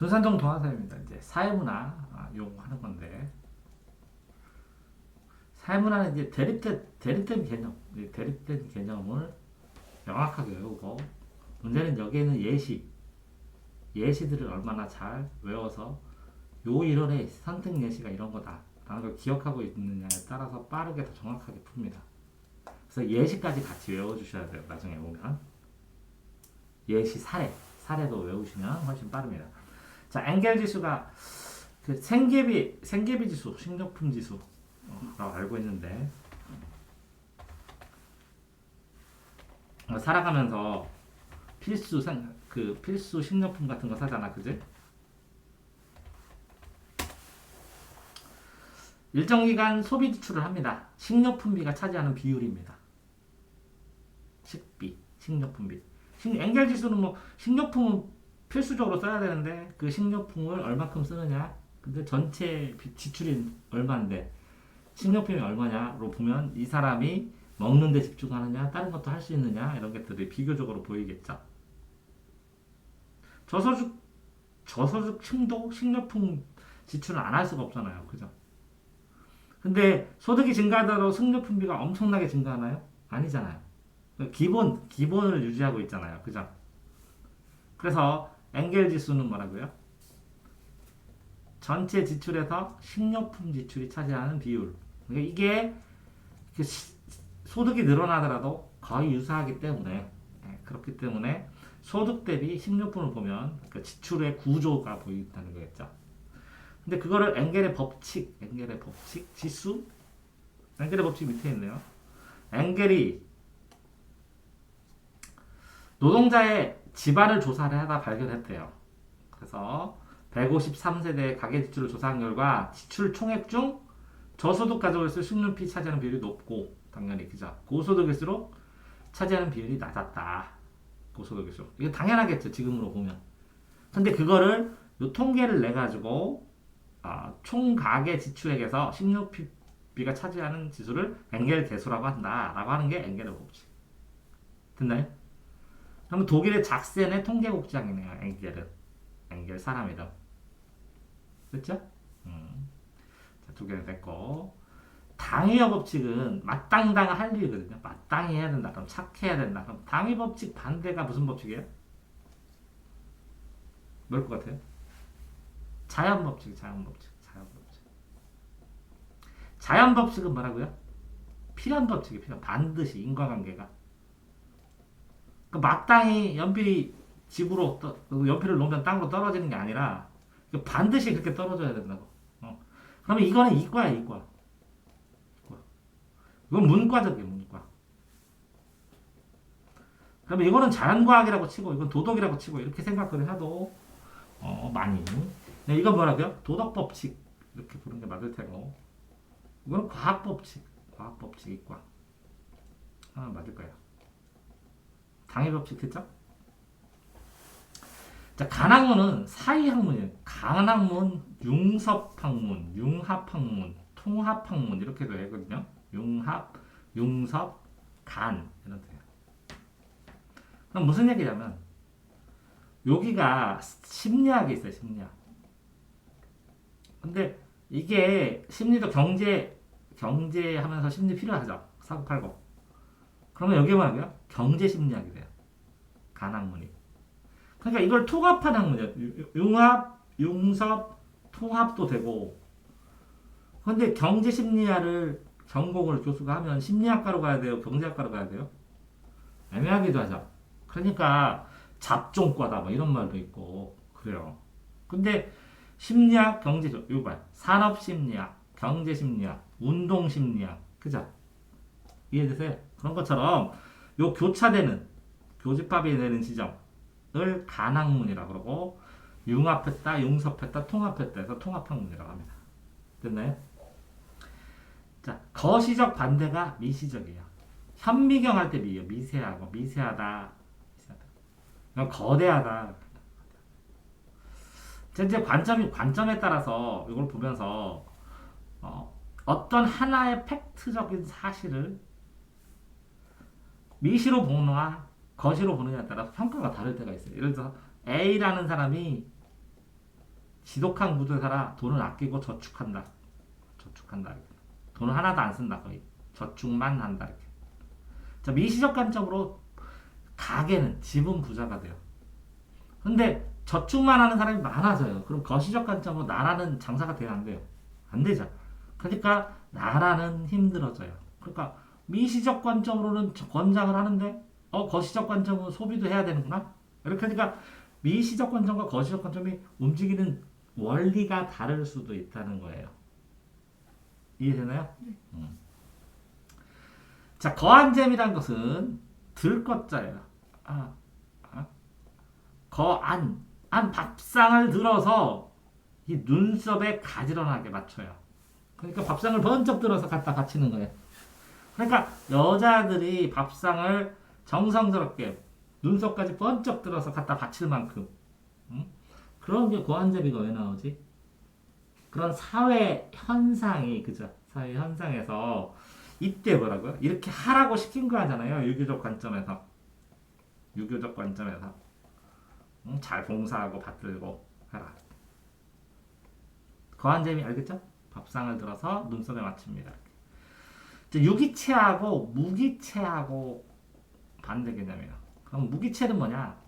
dun산동 동화사입니다. 이제 사회문화 용어하는 건데 사회문화는 이제 대립된 개념, 대립된 개념을 명확하게 외우고 문제는 여기에 있는 예시들을 얼마나 잘 외워서 요 이론의 선택 예시가 이런 거다라는 걸 기억하고 있느냐에 따라서 빠르게 더 정확하게 풉니다. 그래서 예시까지 같이 외워주셔야 돼요. 나중에 오면 예시 사례도 외우시면 훨씬 빠릅니다. 자, 엥겔 지수가 그 생계비 지수, 식료품 지수라고 알고 있는데 살아가면서 필수 식료품 같은 거 사잖아, 그지? 일정 기간 소비 지출을 합니다. 식료품비가 차지하는 비율입니다. 식료품비. 엥겔 지수는 뭐 식료품은 필수적으로 써야 되는데 그 식료품을 얼마큼 쓰느냐? 근데 전체 지출이 얼마인데 식료품이 얼마냐로 보면 이 사람이 먹는 데 집중하느냐, 다른 것도 할 수 있느냐 이런 것들이 비교적으로 보이겠죠. 저소득층도 식료품 지출을 안 할 수가 없잖아요. 그죠? 근데 소득이 증가하더라도 식료품비가 엄청나게 증가하나요? 아니잖아요. 기본을 유지하고 있잖아요. 그죠? 그래서 엥겔 지수는 뭐라고요? 전체 지출에서 식료품 지출이 차지하는 비율. 그러니까 이게 소득이 늘어나더라도 거의 유사하기 때문에 그렇기 때문에 소득 대비 식료품을 보면 그 지출의 구조가 보인다는 거겠죠. 근데 그거를 엥겔의 법칙, 지수, 엥겔의 법칙 밑에 있네요. 엥겔이 노동자의 집안을 조사를 하다 발견했대요. 그래서 153세대 가계 지출을 조사한 결과 지출 총액 중 저소득 가족일수록 식료비 차지하는 비율이 높고 당연히 그죠. 고소득일수록 차지하는 비율이 낮았다. 고소득일수록 이게 당연하겠죠. 지금으로 보면. 근데 그거를 요 통계를 내 가지고 총 가계 지출액에서 식료비가 차지하는 지수를 엥겔 계수라고 한다라고 하는 게 엥겔의 법칙. 됐나요? 그러면 독일의 작센의 통계국장이네요. 엥겔 사람 이름. 됐죠? 자, 두 개는 됐고. 당위의 법칙은 마땅당 할 일이거든요. 마땅히 해야 된다. 그럼 착해야 된다. 그럼 당위 법칙 반대가 무슨 법칙이에요? 뭘 것 같아요? 자연 법칙. 자연 법칙은 뭐라고요? 필연 법칙이 필연. 반드시 인과관계가. 그 마땅히 연필이 집으로 연필을 놓으면 땅으로 떨어지는 게 아니라 반드시 그렇게 떨어져야 된다고. 그러면 이거는 이과야, 이과. 이건 문과적이에요, 문과. 그러면 이거는 자연과학이라고 치고, 이건 도덕이라고 치고, 이렇게 생각을 해도, 많이. 네, 이건 뭐라고요? 도덕법칙. 이렇게 부르는 게 맞을 테고. 이건 과학법칙, 이과. 맞을 거예요. 당해법칙 됐죠? 자, 간학문은 사이학문이에요. 간학문, 융섭학문, 융합학문, 통합학문 이렇게 되거든요. 융합, 융섭, 간 이런 데요. 그럼 무슨 얘기냐면 여기가 심리학이 있어요. 심리학. 근데 이게 심리도 경제하면서 심리 필요하죠. 사고팔고. 그러면 여기 뭐라고요? 경제심리학이 돼요. 간학문이. 그러니까 이걸 통합한 학문이에요. 융합, 융섭, 통합도 되고. 근데 경제심리학을 전공을 교수가 하면 심리학과로 가야 돼요? 경제학과로 가야 돼요? 애매하기도 하죠. 그러니까 잡종과다 뭐 이런 말도 있고 그래요. 근데 심리학, 경제적, 이거 봐요. 산업심리학, 경제심리학, 운동심리학, 그죠? 이해되세요? 그런 것처럼 요 교집합이 되는 지점을 간학문이라고 그러고 융합했다, 융섭했다, 통합했다 해서 통합학문이라고 합니다. 됐나요? 자, 거시적 반대가 미시적이에요. 현미경 할 때 미세하고 미세하다. 거대하다. 이제 관점에 따라서 이걸 보면서 어떤 하나의 팩트적인 사실을 미시로 보느냐 거시로 보느냐에 따라 평가가 다를 때가 있어요. 예를 들어서 A라는 사람이 지독한 구조에 살아 돈을 아끼고 저축한다. 저축한다. 이렇게. 돈을 하나도 안 쓴다. 거의. 저축만 한다. 이렇게. 자, 미시적 관점으로 가게는 집은 부자가 돼요. 근데 저축만 하는 사람이 많아져요. 그럼 거시적 관점으로 나라는 장사가 돼야 안 돼요. 안 되죠. 그러니까 나라는 힘들어져요. 그러니까 미시적 관점으로는 권장을 하는데 거시적 관점으로 소비도 해야 되는구나. 이렇게 하니까 미시적 관점과 거시적 관점이 움직이는 원리가 다를 수도 있다는 거예요. 이해되나요? 자, 거안잼이란 것은 들것자예요. 안 밥상을 들어서 이 눈썹에 가지런하게 맞춰요. 그러니까 밥상을 번쩍 들어서 갖다 받치는 거예요. 그러니까 여자들이 밥상을 정성스럽게 눈썹까지 번쩍 들어서 갖다 받칠 만큼 그런 게 고환제비가 왜 나오지? 그런 사회 현상이 그죠? 사회 현상에서 이때 뭐라고요? 이렇게 하라고 시킨 거 하잖아요. 유교적 관점에서 잘 봉사하고 받들고 해라. 거한재미 알겠죠? 밥상을 들어서 눈썹에 맞춥니다. 유기체하고 무기체하고 반대 개념이에요. 그럼 무기체는 뭐냐?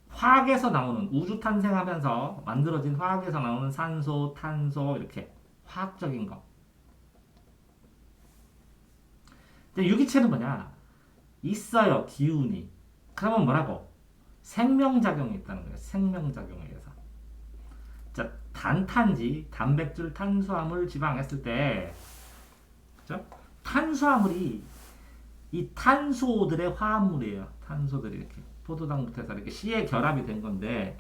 화학에서 나오는 우주 탄생하면서 만들어진 화학에서 나오는 산소, 탄소 이렇게 화학적인 거. 근데 유기체는 뭐냐? 있어요 기운이. 그러면 뭐라고? 생명작용이 있다는 거예요. 생명작용에 의해서. 자, 단탄지, 단백질, 탄수화물, 지방 했을 때, 그죠? 탄수화물이 이 탄소들의 화합물이에요. 탄소들이 이렇게 포도당부터 해서 이렇게 C에 결합이 된 건데,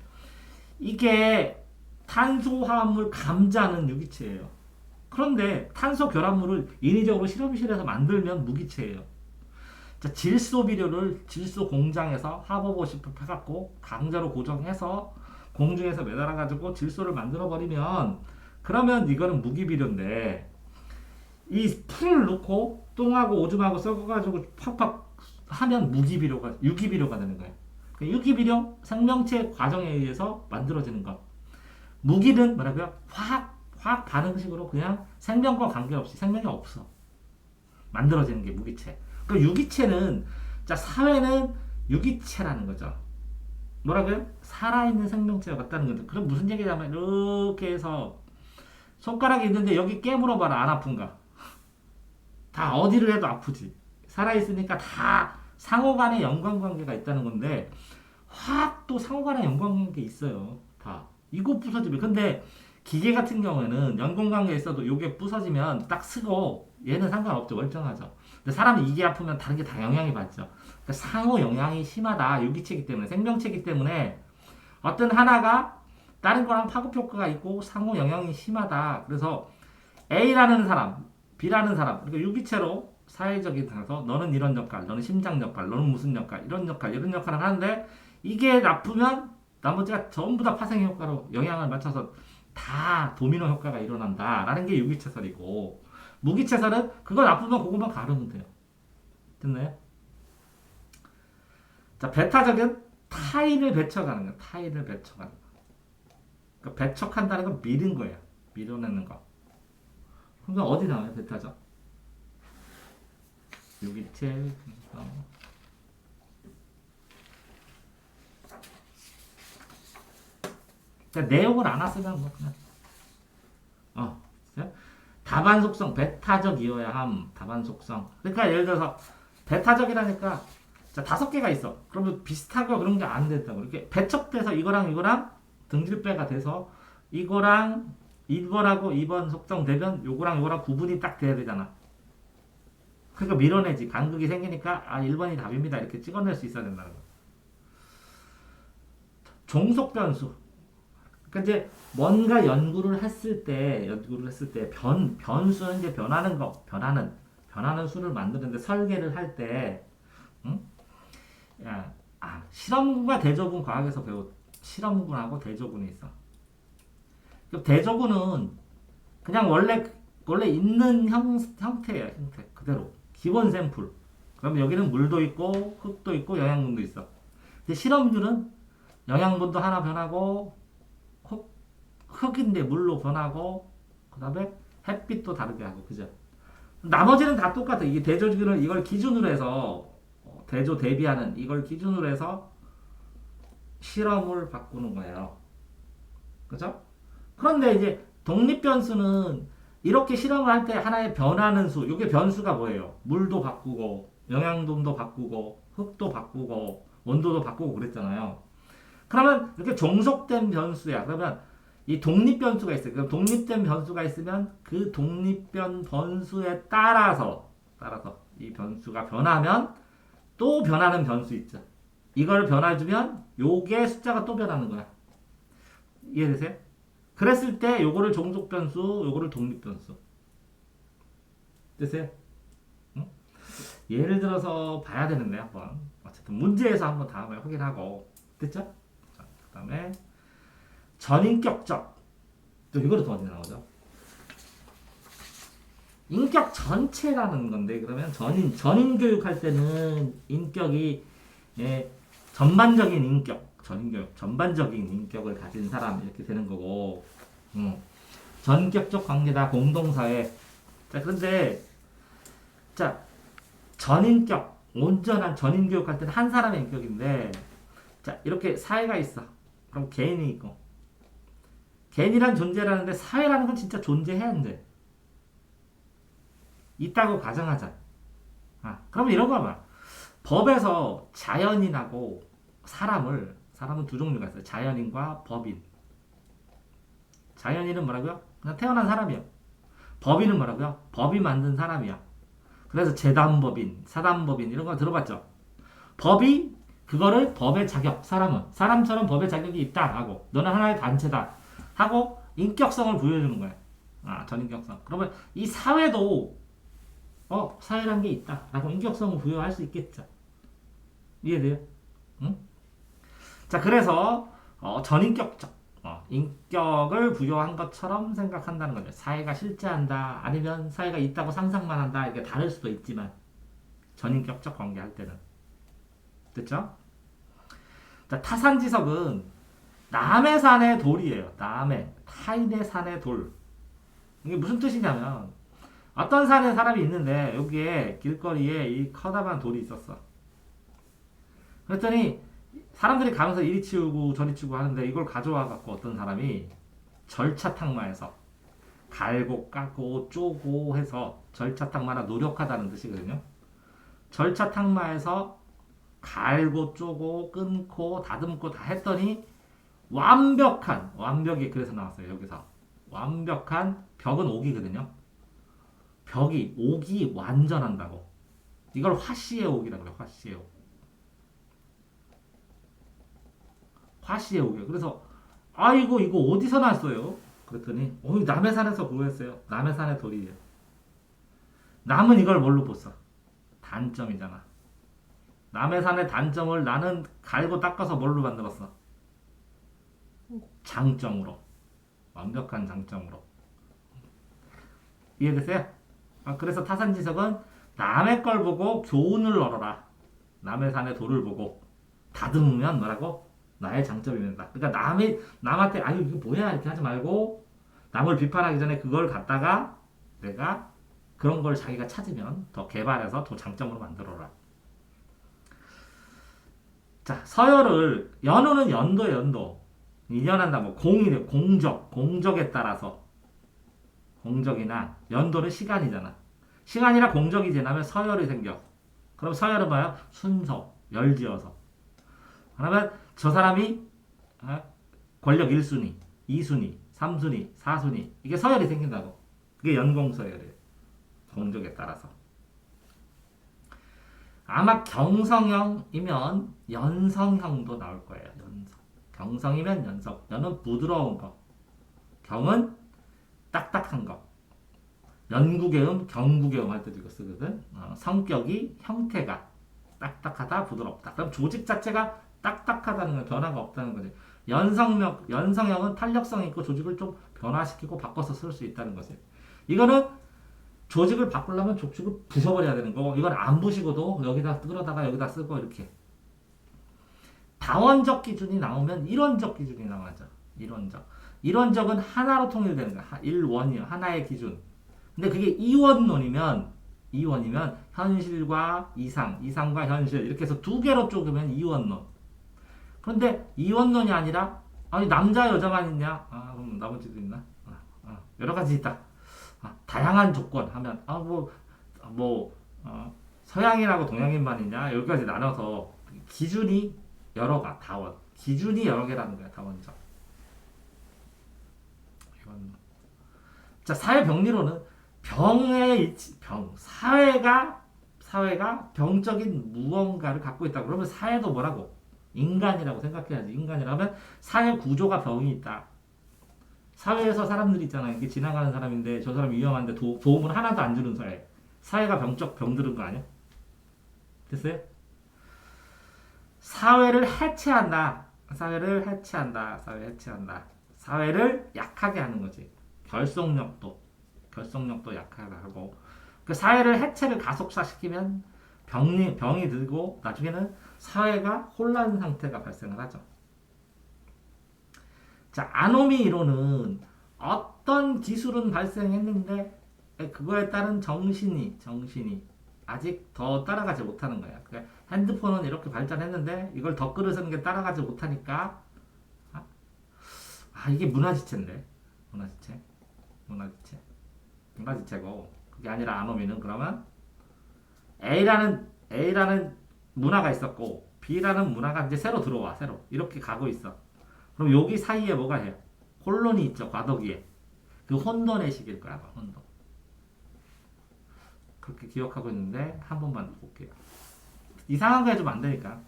이게 탄소 화합물 감자는 유기체예요. 그런데 탄소 결합물을 인위적으로 실험실에서 만들면 무기체예요. 자, 질소 비료를 질소 공장에서 화보보시프 해갖고 강자로 고정해서 공중에서 매달아가지고 질소를 만들어버리면 그러면 이거는 무기비료인데 이 풀을 넣고 똥하고 오줌하고 섞어가지고 팍팍 하면 유기비료가 되는 거예요. 유기비료 생명체 과정에 의해서 만들어지는 것. 무기는 뭐라고요? 화학 반응식으로 그냥 생명과 관계없이 생명이 없어. 만들어지는 게 무기체. 그 유기체는 자 사회는 유기체라는 거죠. 뭐라고요? 살아있는 생명체가 같다는 거죠. 그럼 무슨 얘기냐면 이렇게 해서 손가락이 있는데 여기 깨물어 봐라 안 아픈가? 다 어디를 해도 아프지. 살아있으니까 다 상호간의 연관관계가 있다는 건데 화학도 상호간의 연관관계 있어요. 다 이거 부서지면 근데 기계 같은 경우에는 연관관계 있어도 이게 부서지면 딱 쓰고 얘는 상관없죠. 멀쩡하죠. 근데 사람이 이게 아프면 다른 게 다 영향이 받죠. 그러니까 상호 영향이 심하다. 유기체이기 때문에 생명체이기 때문에 어떤 하나가 다른 거랑 파급 효과가 있고 상호 영향이 심하다. 그래서 A라는 사람, B라는 사람, 그러니까 유기체로 사회적인 데서 너는 이런 역할, 너는 심장 역할, 너는 무슨 역할, 이런 역할을 하는데 이게 나쁘면 나머지가 전부 다 파생 효과로 영향을 맞춰서 다 도미노 효과가 일어난다라는 게 유기체설이고 무기체설은 그거 나쁘면 그것만 가르면 돼요. 됐나요? 자, 베타적인 타인을 배척하는 거예요. 타인을 배척하는 거. 그러니까 배척한다는 건 미는 거예요. 밀어내는 거. 그럼 어디 나와요? 베타적? 유기체. 그러니까 내용을 안 왔으면 뭐 그냥 다반 속성 베타적이어야 함. 다반 속성. 그러니까 예를 들어서 베타적이라니까 자 5개가 있어. 그러면 비슷하고 그런 게 안 된다고. 이렇게 배척돼서 이거랑 등질배가 돼서 이거랑 1번하고 2번 속성 되면 요거랑 구분이 딱 돼야 되잖아. 그러니까 밀어내지. 간극이 생기니까 1번이 답입니다. 이렇게 찍어낼 수 있어야 된다는 거. 종속 변수. 그러니까 이제 뭔가 연구를 했을 때 변수는 이제 변하는 수를 만드는데 설계를 할 때 실험군과 대조군 과학에서 실험군하고 대조군이 있어. 그럼 대조군은 그냥 원래 있는 형태예요. 형태 그대로 기본 샘플. 그럼 여기는 물도 있고 흙도 있고 영양분도 있어. 근데 실험군은 영양분도 하나 변하고 흙인데 물로 변하고, 그 다음에 햇빛도 다르게 하고, 그죠? 나머지는 다 똑같아. 이게 대조기는 이걸 기준으로 해서, 대조 대비하는 이걸 기준으로 해서 실험을 바꾸는 거예요. 그죠? 그런데 이제 독립변수는 이렇게 실험을 할 때 하나의 변하는 수, 이게 변수가 뭐예요? 물도 바꾸고, 영양동도 바꾸고, 흙도 바꾸고, 온도도 바꾸고 그랬잖아요. 그러면 이렇게 종속된 변수야. 그러면 이 독립 변수가 있어요. 그럼 독립된 변수가 있으면 그 독립변 변수에 따라서 이 변수가 변하면 또 변하는 변수 있죠. 이걸 변화주면 요게 숫자가 또 변하는 거야. 이해되세요? 그랬을 때 요거를 종속 변수, 요거를 독립 변수. 되세요? 응? 예를 들어서 봐야 되는데 한번 어쨌든 문제에서 한번 다음에 확인하고 됐죠? 자, 그다음에 전인격적. 또 이거를 더 어디 나오죠? 인격 전체라는 건데 그러면 전인 교육할 때는 인격이 예, 전반적인 인격, 전인교육, 전반적인 인격을 가진 사람 이렇게 되는 거고, 전격적 관계다 공동사회. 자 그런데 자 전인격, 온전한 전인 교육할 때는 한 사람의 인격인데, 자 이렇게 사회가 있어. 그럼 개인이 있고, 개인이란 존재라는데 사회라는 건 진짜 존재해야 안 돼. 있다고 가정하자. 아, 그러면 이런 거 봐. 법에서 자연인하고 사람은 두 종류가 있어요. 자연인과 법인. 자연인은 뭐라고요? 그냥 태어난 사람이요. 법인은 뭐라고요? 법이 만든 사람이야. 그래서 재단법인, 사단법인 이런 거 들어봤죠? 법이 그거를 법의 자격, 사람처럼 법의 자격이 있다 하고, 너는 하나의 단체다 하고 인격성을 부여해주는 거야. 아, 전인격성. 그러면 이 사회도 사회란 게 있다 라고 인격성을 부여할 수 있겠죠. 이해돼요? 응? 자, 그래서 전인격적 인격을 부여한 것처럼 생각한다는 거죠. 사회가 실제한다, 아니면 사회가 있다고 상상만 한다, 이게 다를 수도 있지만 전인격적 관계할 때는 됐죠? 자, 타산지석은 남의 산의 돌이에요. 타인의 산의 돌. 이게 무슨 뜻이냐면 어떤 산에 사람이 있는데 여기에 길거리에 이 커다란 돌이 있었어. 그랬더니 사람들이 가면서 이리 치우고 저리 치우고 하는데 이걸 가져와 갖고 어떤 사람이 절차탕마해서 갈고 깎고 쪼고 해서, 절차탕마라 노력하다는 뜻이거든요. 절차탕마해서 갈고 쪼고 끊고 다듬고 다 했더니 완벽이 그래서 나왔어요. 여기서 완벽한 벽은 옥이거든요. 옥이 완전한다고. 이걸 화씨의 옥이라고 그래요. 화씨의 옥. 화씨의 옥이에요. 그래서 아이고 이거 어디서 났어요? 그랬더니 남의 산에서 구했어요. 남의 산의 돌이에요. 남은 이걸 뭘로 보어? 단점이잖아. 남의 산의 단점을 나는 갈고 닦아서 뭘로 만들었어? 장점으로. 완벽한 장점으로. 이해되세요? 그래서 타산지석은 남의 걸 보고 교훈을 얻어라. 남의 산의 돌을 보고 다듬으면 뭐라고? 나의 장점이 된다. 그러니까 남한테 아니 이거 뭐야 이렇게 하지 말고, 남을 비판하기 전에 그걸 갖다가 내가 그런 걸 자기가 찾으면 더 개발해서 더 장점으로 만들어라. 자, 서열을 연호는 연도. 2년 한다 뭐 공이래. 공적에 따라서. 공적이나 연도는 시간이잖아. 시간이나 공적이 지나면 서열이 생겨. 그럼 서열은 뭐야? 순서, 열지어서. 그러면 저 사람이 권력 1순위, 2순위, 3순위, 4순위 이게 서열이 생긴다고. 그게 연공서열이에요. 공적에 따라서. 아마 경성형이면 연성형도 나올 거예요. 경성이면 연성. 연은 부드러운 거. 경은 딱딱한 거. 연구계음, 경구계음 할 때도 이거 쓰거든. 성격이, 형태가 딱딱하다, 부드럽다. 그럼 조직 자체가 딱딱하다는 건 변화가 없다는 거지. 연성형은 탄력성이 있고 조직을 좀 변화시키고 바꿔서 쓸 수 있다는 거지. 이거는 조직을 바꾸려면 조직을 부숴버려야 되는 거고, 이건 안 부시고도 여기다 끌어다가 여기다 쓰고 이렇게. 다원적 기준이 나오면 일원적 기준이 나와죠. 일원적. 이런 적은 하나로 통일되는 거야. 1원이요. 하나의 기준. 근데 그게 2원이면 현실과 이상과 현실 이렇게 해서 두 개로 쪼개면 2원론. 그런데 2원론이 아니라 아니 남자 여자만 있냐? 아 그럼 나머지도 있나? 여러 가지 있다. 다양한 조건 하면 서양인하고 동양인만 있냐? 여기까지 나눠서 기준이 여러가 다원. 기준이 여러 개라는 거야 다원적. 이건 자 사회 병리로는 사회가 병적인 무언가를 갖고 있다. 그러면 사회도 뭐라고? 인간이라고 생각해야지. 인간이라면 사회 구조가 병이 있다. 사회에서 사람들이 있잖아. 이게 지나가는 사람인데 저 사람이 위험한데 도움을 하나도 안 주는 사회. 사회가 병들은 거 아니야? 됐어요? 사회를 해체한다. 사회를 약하게 하는 거지. 결속력도 약하게 하고. 그 사회를 해체를 가속화시키면 병이 들고 나중에는 사회가 혼란 상태가 발생을 하죠. 자, 아노미 이론은 어떤 기술은 발생했는데 그거에 따른 정신이 아직 더 따라가지 못하는 거야. 그러니까 핸드폰은 이렇게 발전했는데 이걸 덧글을 쓰는 게 따라가지 못하니까 이게 문화지체인데 문화지체고 그게 아니라 아노미는 그러면 A라는 문화가 있었고 B라는 문화가 이제 새로 들어와 이렇게 가고 있어. 그럼 여기 사이에 뭐가 해요? 혼돈이 있죠. 과도기에. 그 혼돈의 시기일 거야. 혼돈. 그렇게 기억하고 있는데 한 번만 볼게요. 이상한 거 해주면 안 되니까.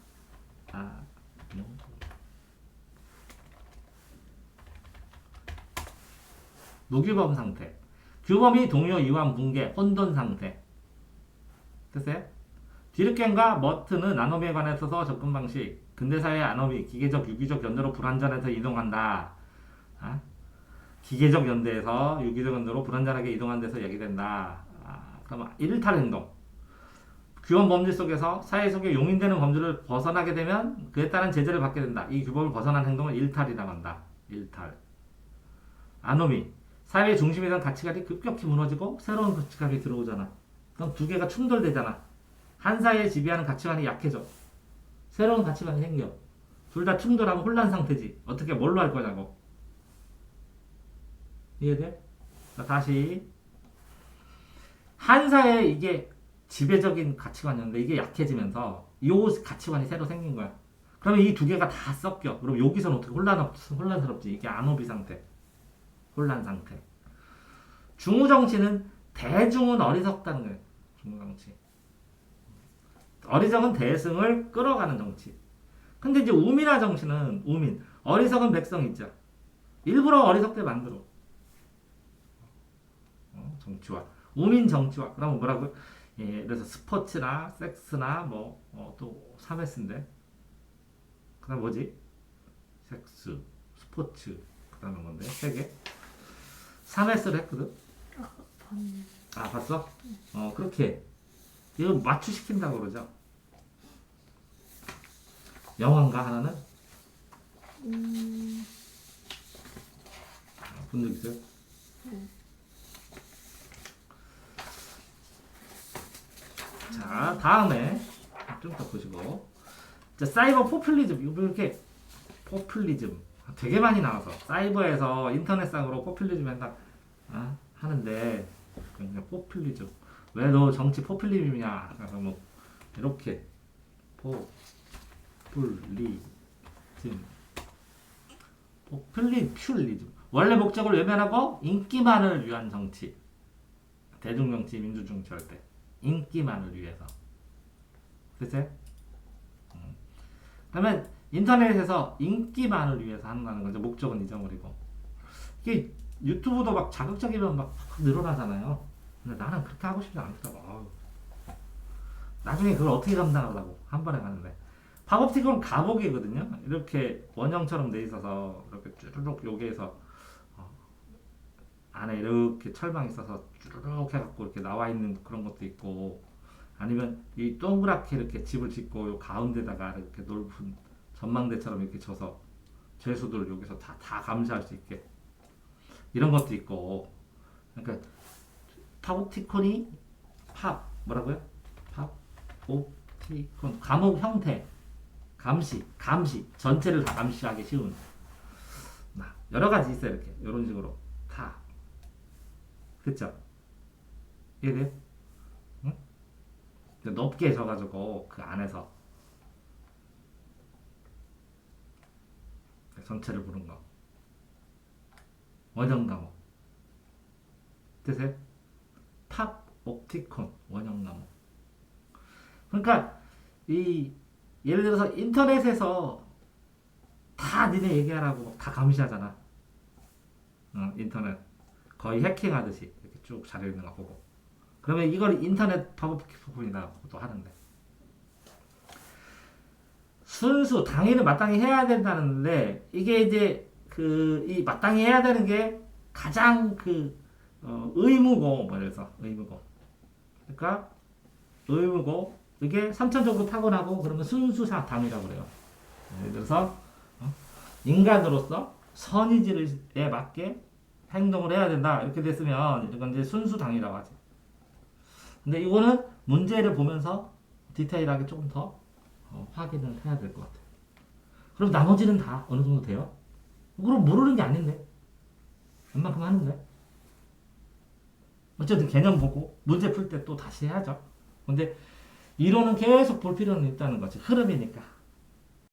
무규범 상태. 규범이 동요 이완 붕괴 혼돈 상태. 됐어요? 디르켄과 머튼은 아노미에 관해서 접근 방식. 근대사회의 아노미, 기계적, 유기적 연대로 불완전해서 이동한다. 기계적 연대에서 유기적 연대로 불완전하게 이동한 데서 얘기된다. 그러면 일탈 행동. 규범 범죄 속에서 사회 속에 용인되는 범죄를 벗어나게 되면 그에 따른 제재를 받게 된다. 이 규범을 벗어난 행동을 일탈이라고 한다. 일탈. 아노미. 사회의 중심이던 가치관이 급격히 무너지고 새로운 가치관이 들어오잖아. 그럼 두 개가 충돌되잖아. 한 사회에 지배하는 가치관이 약해져. 새로운 가치관이 생겨. 둘 다 충돌하고 혼란 상태지. 어떻게 뭘로 할 거냐고. 이해돼? 다시 한 사회에 이게 지배적인 가치관이었는데 이게 약해지면서 이 가치관이 새로 생긴 거야. 그러면 이 두 개가 다 섞여. 그럼 여기서는 어떻게 혼란스럽지? 이게 아노비 상태. 혼란 상태. 중우 정치는 대중은 어리석다는 거예요. 중우 정치. 어리석은 대승을 끌어가는 정치. 근데 이제 우민화 정치는 어리석은 백성 있죠. 일부러 어리석게 만들어. 정치화. 우민 정치화. 그러면 뭐라고? 그래서 스포츠나 섹스나 또 3S인데. 그 다음 뭐지? 섹스, 스포츠. 그 다음에 뭔데? 3개? 3S를 했거든? 봤어? 그렇게. 이거 맞추시킨다고 그러죠. 영화인가 하나는? 본 적 있어요? 자, 다음에 좀 더 보시고. 자, 사이버 포퓰리즘. 이렇게 포퓰리즘 되게 많이 나와서 사이버에서 인터넷상으로 포퓰리즘 한다 하는데 그냥 포퓰리즘. 왜 너 정치 포퓰리즘이냐? 그래서 뭐 이렇게 포퓰리즘 원래 목적을 외면하고 인기만을 위한 정치. 대중정치, 민주정치 할 때 인기만을 위해서. 됐어요? 그러면 인터넷에서 인기만을 위해서 한다는 거죠. 목적은 잊어버리고. 이게 유튜브도 막 자극적이면 막 늘어나잖아요. 근데 나는 그렇게 하고 싶지 않더라고. 나중에 그걸 어떻게 감당하려고 한 번에 가는데. 팝업틱은 가복이거든요. 이렇게 원형처럼 돼 있어서 이렇게 쭈르륵 여기에서 안에 이렇게 철망 있어서 쭈르륵 해갖고 이렇게 나와 있는 그런 것도 있고, 아니면 이 동그랗게 이렇게 집을 짓고 요 가운데다가 이렇게 넓은 전망대처럼 이렇게 쳐서 죄수들 여기서 다 감시할 수 있게 이런 것도 있고. 그러니까 팝옵티콘이 뭐라고요? 팝옵티콘 감옥 형태, 감시 전체를 다 감시하기 쉬운 여러 가지 있어요. 이렇게 이런 식으로 다 그쵸? 이해돼요? 응? 높게 져가지고 그 안에서 전체를 보는 거 원형 감옥 되세요? 팝 옵티콘 원형 감옥. 그러니까 이 예를 들어서 인터넷에서 다 니네 얘기하라고 다 감시하잖아. 인터넷 거의 해킹하듯이 이렇게 쭉 자료 있는 거 보고. 그러면 이걸 인터넷 팝업티콘이라고 또 하는데 순수 당일을 마땅히 해야 된다는데 이게 이제 그 이 마땅히 해야 되는 게 가장 의무고 그래서 의무고 그러니까 의무고 이게 선천적으로 타고나고 그러면 순수사 당이라고 그래요. 예를 들어서 인간으로서 선의지에 맞게 행동을 해야 된다 이렇게 됐으면 이건 이제 순수당이라고 하지. 근데 이거는 문제를 보면서 디테일하게 조금 더 확인을 해야 될 것 같아. 그럼 나머지는 다 어느 정도 돼요? 그럼 모르는 게 아닌데 웬만큼 하는데 어쨌든 개념 보고 문제 풀 때 또 다시 해야죠. 근데 이론은 계속 볼 필요는 있다는 거지. 흐름이니까.